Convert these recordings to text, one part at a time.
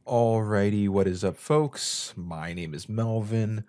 Alrighty, what is up, folks? My name is Melvin.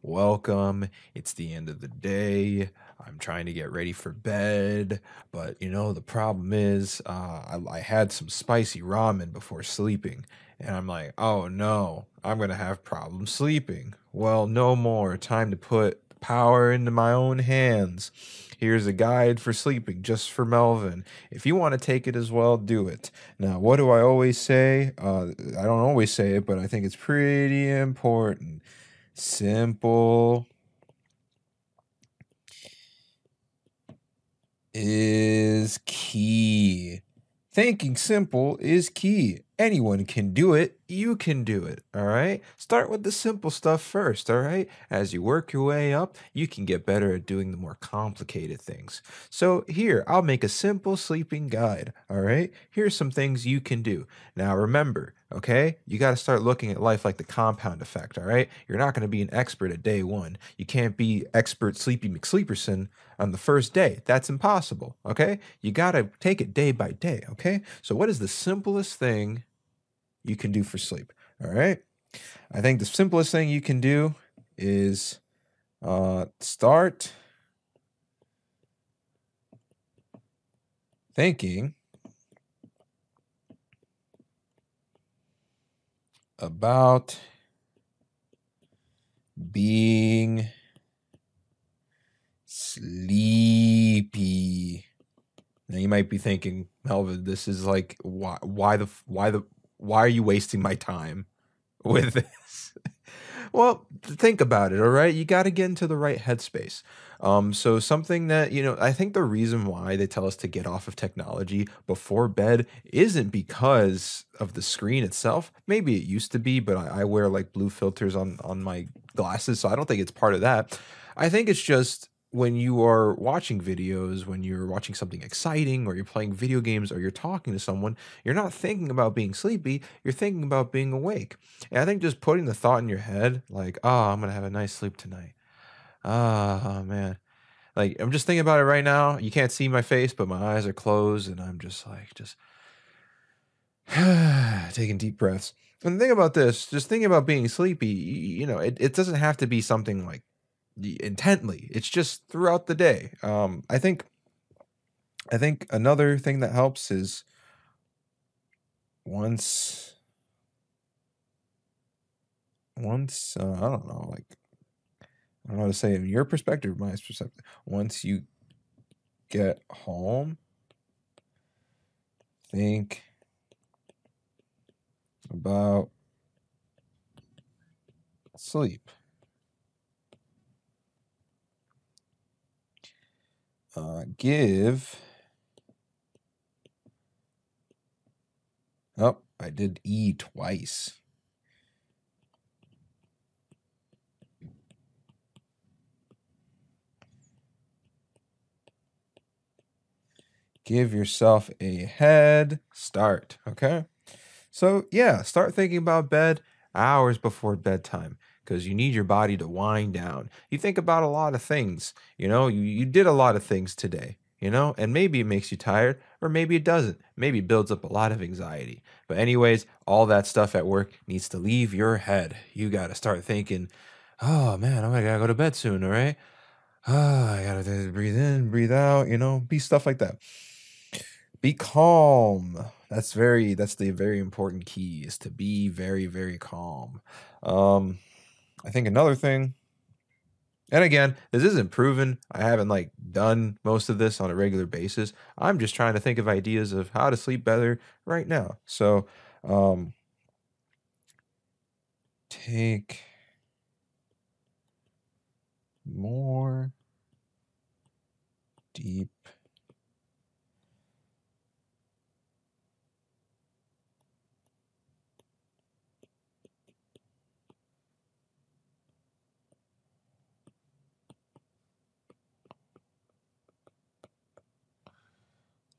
Welcome. It's the end of the day. I'm trying to get ready for bed, but the problem is, I had some spicy ramen before sleeping, and I'm like, oh no, I'm gonna have problems sleeping. Well, no more. Time to put power into my own hands. Here's a guide for sleeping just for Melvin. If you want to take it as well, do it. Now, what do I always say? I don't always say it, but I think it's pretty important. Simple is key. Thinking simple is key. Anyone can do it. You can do it. All right. Start with the simple stuff first. All right. As you work your way up, you can get better at doing the more complicated things. So, here, I'll make a simple sleeping guide. All right. Here's some things you can do. Now, remember, okay, you got to start looking at life like the compound effect. All right. You're not going to be an expert at day one. You can't be expert Sleepy McSleeperson on the first day. That's impossible. Okay. You got to take it day by day. Okay. So, what is the simplest thing you can do for sleep? All right. I think the simplest thing you can do is start thinking about being sleepy. Now you might be thinking, Melvin, this is like why are you wasting my time with this? Well, think about it, all right? You got to get into the right headspace. So something that, I think the reason why they tell us to get off of technology before bed isn't because of the screen itself. Maybe it used to be, but I wear like blue filters on my glasses, so I don't think it's part of that. I think it's just when you are watching videos, when you're watching something exciting, or you're playing video games, or you're talking to someone, you're not thinking about being sleepy, you're thinking about being awake. And I think just putting the thought in your head, like, oh, I'm gonna have a nice sleep tonight. Ah, man. Like, I'm just thinking about it right now. You can't see my face, but my eyes are closed, and I'm just like, just taking deep breaths. And the thing about this, just thinking about being sleepy, it doesn't have to be something like intently. It's just throughout the day. I think another thing that helps is once I don't know, like I don't know how to say it in your perspective, my perspective. Once you get home, think about sleep. Give. Oh, I did E twice. Give yourself a head start, okay? So, yeah, start thinking about bed hours before bedtime because you need your body to wind down. You think about a lot of things, you did a lot of things today, and maybe it makes you tired or maybe it doesn't. Maybe it builds up a lot of anxiety. But, anyways, all that stuff at work needs to leave your head. You got to start thinking, oh man, I gotta go to bed soon, all right? Ah, I gotta breathe in, breathe out, be stuff like that. Be calm. That's the very important key is to be very, very calm. Um, I think another thing, and again, this isn't proven. I haven't like done most of this on a regular basis. I'm just trying to think of ideas of how to sleep better right now. So, um, take more deep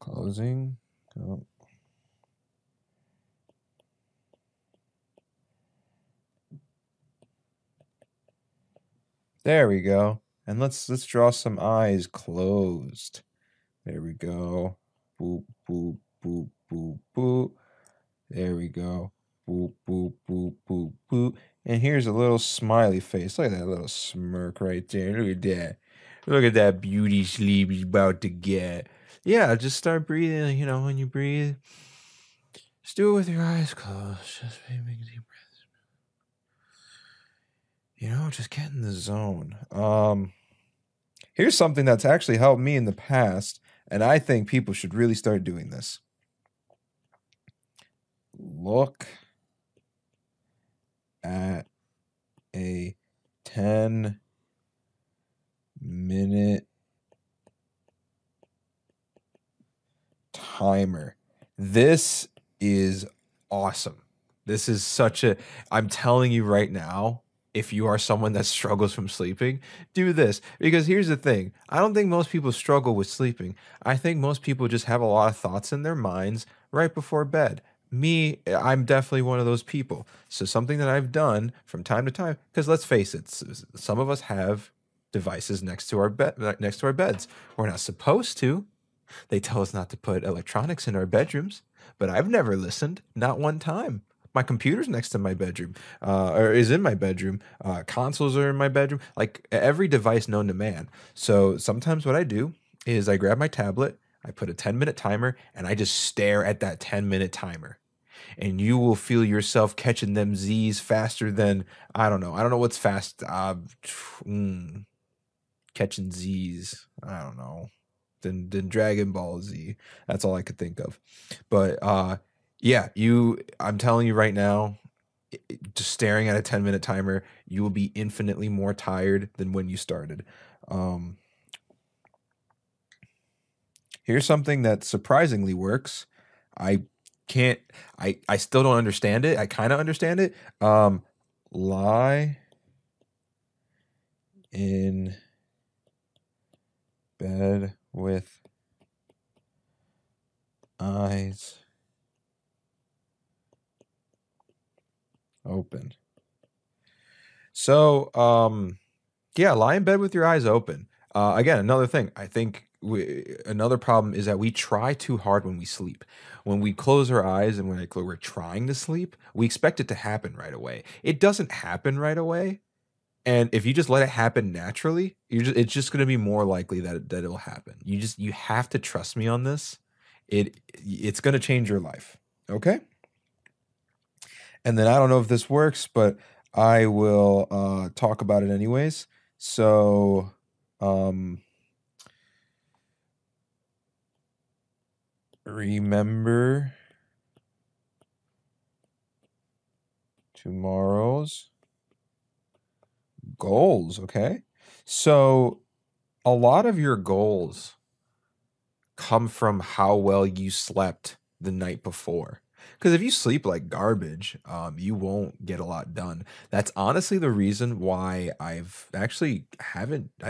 closing. Oh, there we go. And let's draw some eyes closed. There we go. Boop, boop, boop, boop, boop. There we go. Boop, boop, boop, boop, boop. And here's a little smiley face. Look at that little smirk right there. Look at that. Look at that beauty sleep he's about to get. Yeah, just start breathing. You know, when you breathe, just do it with your eyes closed. Just make a deep breath. You know, just get in the zone. Here's something that's actually helped me in the past, and I think people should really start doing this. Look at a 10-minute timer. This is awesome. This is such a, I'm telling you right now, if you are someone that struggles from sleeping, do this. Because here's the thing, I don't think most people struggle with sleeping. I think most people just have a lot of thoughts in their minds right before bed. Me, I'm definitely one of those people. So something that I've done from time to time, because let's face it, some of us have devices next to our beds. We're not supposed to. They tell us not to put electronics in our bedrooms, but I've never listened, not one time. My computer's next to my bedroom, or is in my bedroom. Consoles are in my bedroom, like every device known to man. So sometimes what I do is I grab my tablet, I put a 10-minute timer, and I just stare at that 10-minute timer. And you will feel yourself catching them Z's faster than, I don't know. I don't know what's fast. Catching Z's. I don't know. Than Dragon Ball Z. That's all I could think of. But yeah, I'm telling you right now, just staring at a 10-minute timer, you will be infinitely more tired than when you started. Here's something that surprisingly works. I can't I still don't understand it. I kind of understand it. Lie in bed with eyes open. So, yeah, lie in bed with your eyes open. Again, another thing. I think another problem is that we try too hard when we sleep. When we close our eyes and when we're trying to sleep, we expect it to happen right away. It doesn't happen right away. And if you just let it happen naturally, it's just going to be more likely that it'll happen. You have to trust me on this. It's going to change your life. Okay? And then I don't know if this works, but I will talk about it anyways. So, remember tomorrow's goals, okay? So, a lot of your goals come from how well you slept the night before. Because if you sleep like garbage, you won't get a lot done. That's honestly the reason why I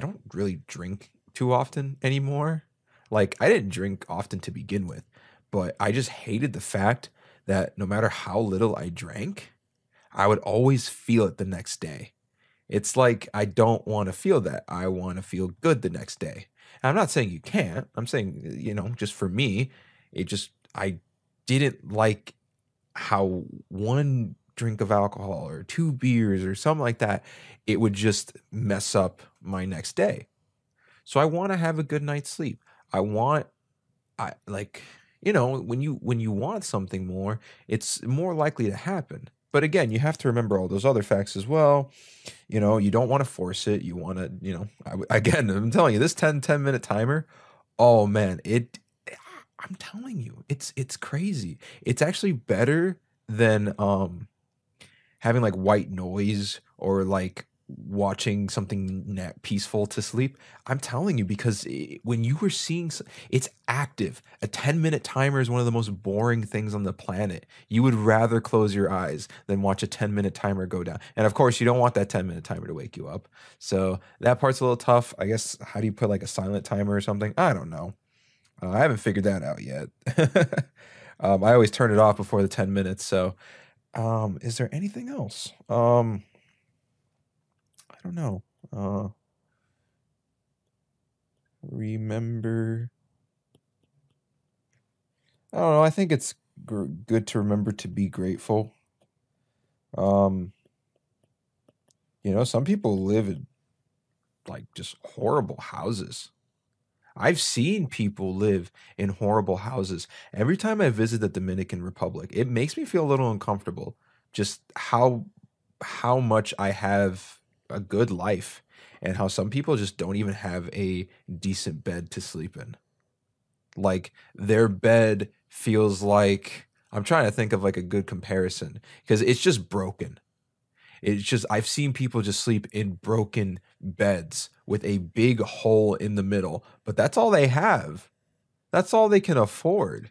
don't really drink too often anymore. Like, I didn't drink often to begin with, but I just hated the fact that no matter how little I drank, I would always feel it the next day. It's like I don't wanna feel that. I wanna feel good the next day. And I'm not saying you can't. I'm saying, just for me, I didn't like how 1 drink of alcohol or 2 beers or something like that, it would just mess up my next day. So I wanna have a good night's sleep. I want I like, when you want something more, it's more likely to happen. But again, you have to remember all those other facts as well. You don't wanna force it. You wanna, again, I'm telling you, this 10-minute timer, oh man, I'm telling you, it's crazy. It's actually better than having like white noise or like watching something peaceful to sleep. I'm telling you because when you were seeing it's active. A 10-minute timer is one of the most boring things on the planet. You would rather close your eyes than watch a 10-minute timer go down. And of course, you don't want that 10-minute timer to wake you up. So that part's a little tough. I guess how do you put like a silent timer or something? I don't know. I haven't figured that out yet. I always turn it off before the 10 minutes. So, is there anything else? I don't know. Remember. I don't know. I think it's good to remember to be grateful. Um, some people live in like just horrible houses. I've seen people live in horrible houses. Every time I visit the Dominican Republic, it makes me feel a little uncomfortable. Just how much I have a good life and how some people just don't even have a decent bed to sleep in. Like their bed feels like I'm trying to think of like a good comparison because it's just broken. It's just I've seen people just sleep in broken beds with a big hole in the middle, but that's all they have. That's all they can afford.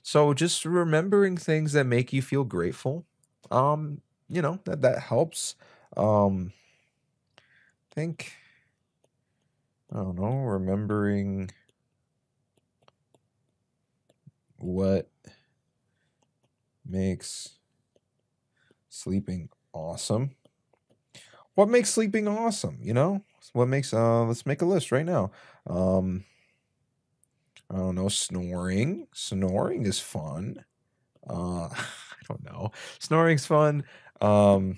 So just remembering things that make you feel grateful, that helps. Um, think I don't know, remembering what makes sleeping awesome. What makes sleeping awesome, What makes let's make a list right now. Um I don't know, snoring. Snoring is fun. I don't know. Snoring's fun. Um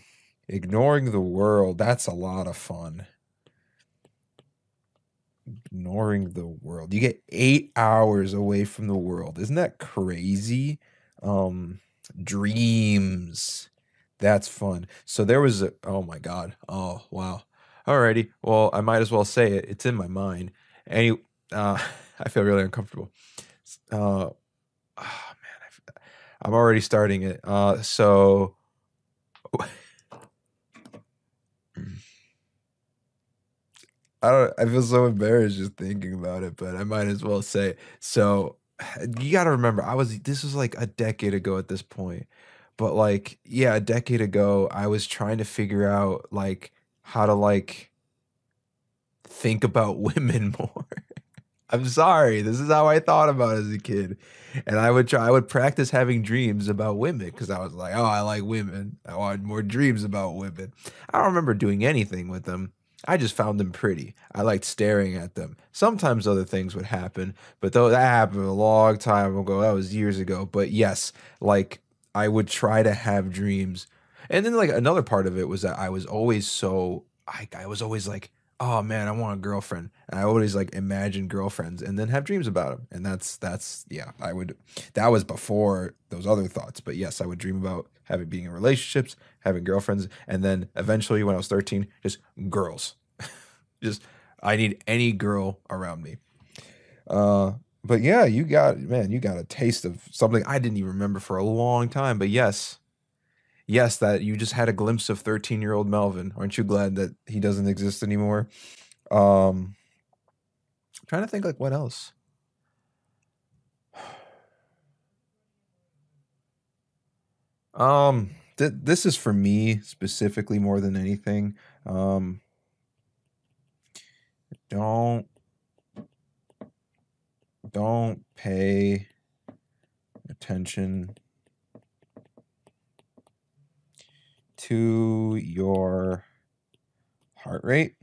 Ignoring the world, that's a lot of fun. Ignoring the world. You get 8 hours away from the world. Isn't that crazy? Um Dreams. That's fun. So there was a oh my God. Oh, wow. Alrighty. Well, I might as well say it. It's in my mind. Any I feel really uncomfortable. Oh man, I'm already starting it. So I feel so embarrassed just thinking about it, but I might as well say it. So you got to remember, this was like a decade ago at this point. But like, yeah, a decade ago, I was trying to figure out like how to like think about women more. I'm sorry. This is how I thought about it as a kid. And I would practice having dreams about women because I was like, oh, I like women. I want more dreams about women. I don't remember doing anything with them. I just found them pretty. I liked staring at them. Sometimes other things would happen, but though that happened a long time ago, that was years ago. But yes, like I would try to have dreams. And then like another part of it was that I was always like, oh man, I want a girlfriend. And I always like imagine girlfriends and then have dreams about them. And that's yeah, that was before those other thoughts. But yes, I would dream about having being in relationships, having girlfriends, and then eventually when I was 13, just girls. Just I need any girl around me. Uh but yeah, you got a taste of something I didn't even remember for a long time. But yes, yes, that you just had a glimpse of 13-year-old Melvin. Aren't you glad that he doesn't exist anymore? Um, Trying to think like what else. This is for me specifically more than anything. Um, don't don't pay attention to your heart rate.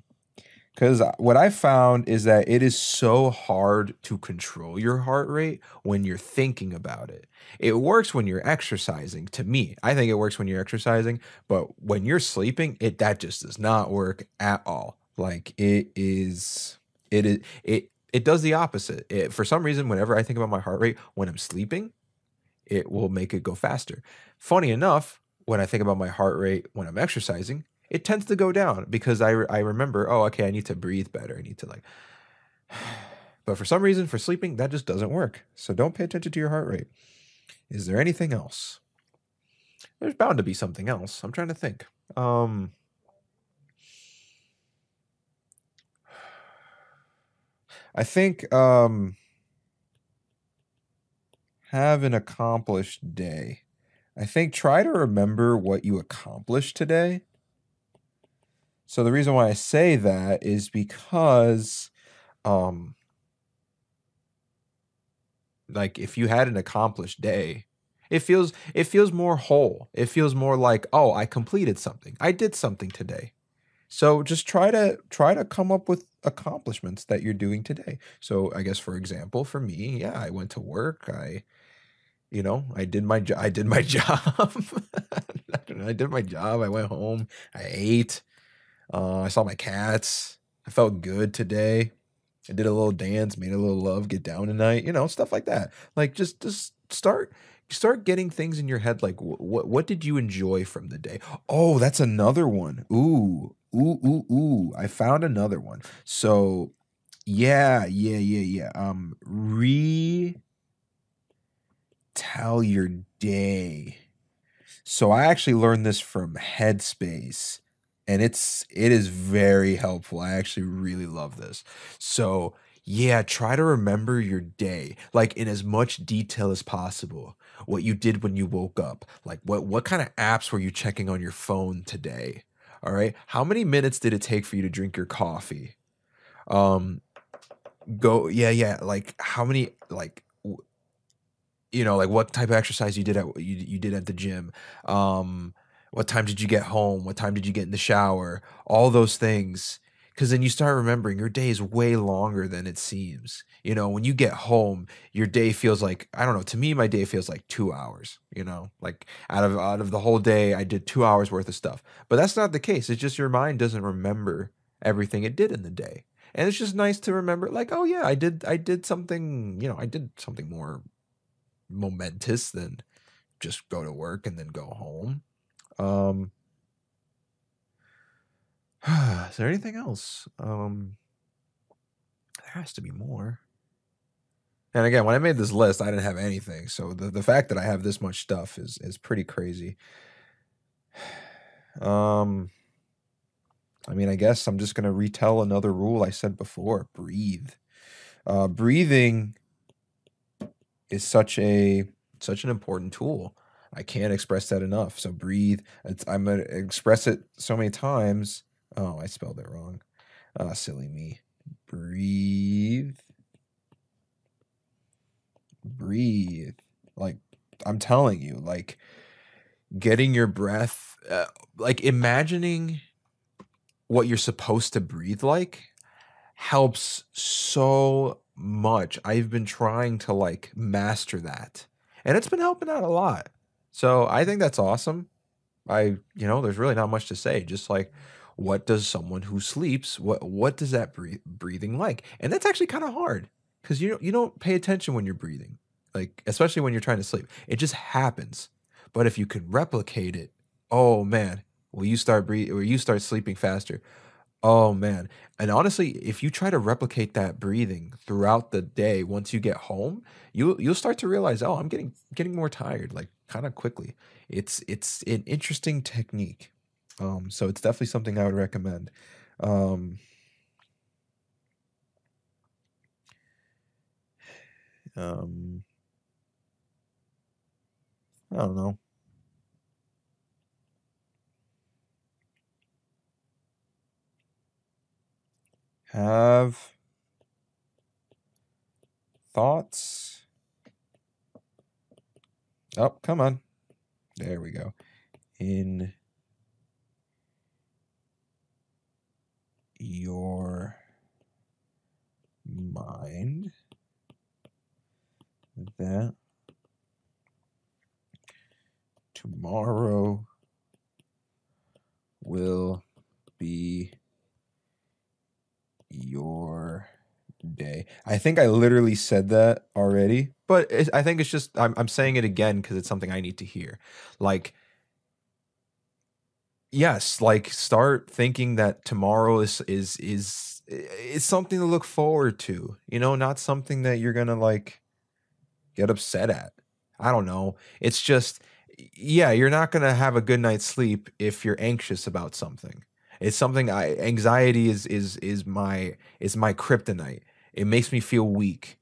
Because what I found is that it is so hard to control your heart rate when you're thinking about it. It works when you're exercising. To me, I think it works when you're exercising, but when you're sleeping, that just does not work at all. Like it does the opposite. For some reason, whenever I think about my heart rate when I'm sleeping, it will make it go faster. Funny enough, when I think about my heart rate when I'm exercising, it tends to go down because I remember, oh, okay, I need to breathe better. I need to like, but for some reason, for sleeping, that just doesn't work. So don't pay attention to your heart rate. Is there anything else? There's bound to be something else. I'm trying to think. I think have an accomplished day. I think try to remember what you accomplished today. So the reason why I say that is because um like if you had an accomplished day, it feels more whole. It feels more like, oh, I completed something. I did something today. So just try to come up with accomplishments that you're doing today. So I guess for example, for me, yeah, I went to work. I did my job. I don't I did my job. I went home. I ate. I saw my cats. I felt good today. I did a little dance, made a little love, get down tonight, stuff like that. Like just start getting things in your head like what did you enjoy from the day? Oh, that's another one. Ooh. Ooh, ooh, ooh. I found another one. So, yeah, yeah, yeah, yeah. Retell your day. So I actually learned this from Headspace, and it is very helpful. I actually really love this. So, yeah, try to remember your day, like in as much detail as possible. What you did when you woke up, like what kind of apps were you checking on your phone today? All right. How many minutes did it take for you to drink your coffee? Um, go, yeah, yeah. Like how many, like like what type of exercise you did at the gym. Um, what time did you get home? What time did you get in the shower? All those things. Because then you start remembering your day is way longer than it seems. When you get home, your day feels like, I don't know, to me, my day feels like 2 hours, like out of the whole day, I did 2 hours worth of stuff. But that's not the case. It's just your mind doesn't remember everything it did in the day. And it's just nice to remember, like, oh yeah, I did something, I did something more momentous than just go to work and then go home. Um, is there anything else? There has to be more. And again, when I made this list, I didn't have anything. So the fact that I have this much stuff is pretty crazy. Um, I mean, I guess I'm just gonna retell another rule I said before. Breathe. Breathing is such an important tool. I can't express that enough. So breathe. I'm gonna express it so many times. Oh, I spelled it wrong. Silly me. Breathe. Breathe. Like I'm telling you, like getting your breath, like imagining what you're supposed to breathe like helps so much. I've been trying to like master that, and it's been helping out a lot. So I think that's awesome. There's really not much to say. Just like, what does someone who sleeps, what does that breathing like? And that's actually kind of hard because you don't pay attention when you're breathing, like especially when you're trying to sleep. It just happens. But if you can replicate it, oh man, will you start sleeping faster? Oh man. And honestly, if you try to replicate that breathing throughout the day, once you get home, you'll start to realize, oh, I'm getting more tired, like kind of quickly. It's an interesting technique. So it's definitely something I would recommend. Um, um, I don't know. Have thoughts. Oh, come on. There we go. In your mind that tomorrow will be your day. I think I literally said that already, but I think it's just I'm saying it again because it's something I need to hear. Like, yes, like start thinking that tomorrow is something to look forward to. Not something that you're gonna like get upset at. I don't know. It's just, yeah, you're not gonna have a good night's sleep if you're anxious about something. It's something anxiety is my kryptonite. It makes me feel weak.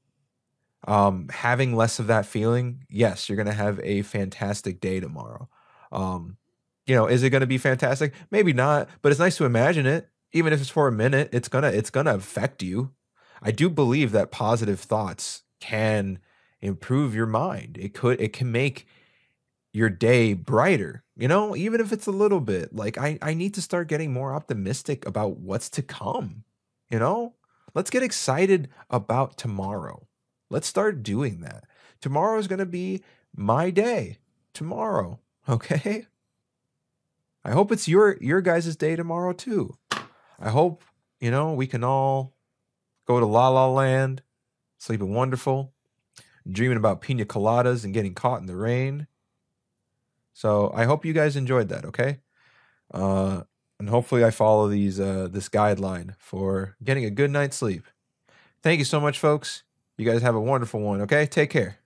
Having less of that feeling, yes, you're gonna have a fantastic day tomorrow. Um, is it gonna be fantastic? Maybe not, but it's nice to imagine it. Even if it's for a minute, it's gonna affect you. I do believe that positive thoughts can improve your mind. It can make your day brighter, even if it's a little bit. Like I need to start getting more optimistic about what's to come, you know? Let's get excited about tomorrow. Let's start doing that. Tomorrow is going to be my day. Tomorrow, okay? I hope it's your guys' day tomorrow too. I hope, we can all go to La La Land, sleeping wonderful, dreaming about pina coladas and getting caught in the rain. So I hope you guys enjoyed that, okay? And hopefully I follow this guideline for getting a good night's sleep. Thank you so much, folks. You guys have a wonderful one, okay? Take care.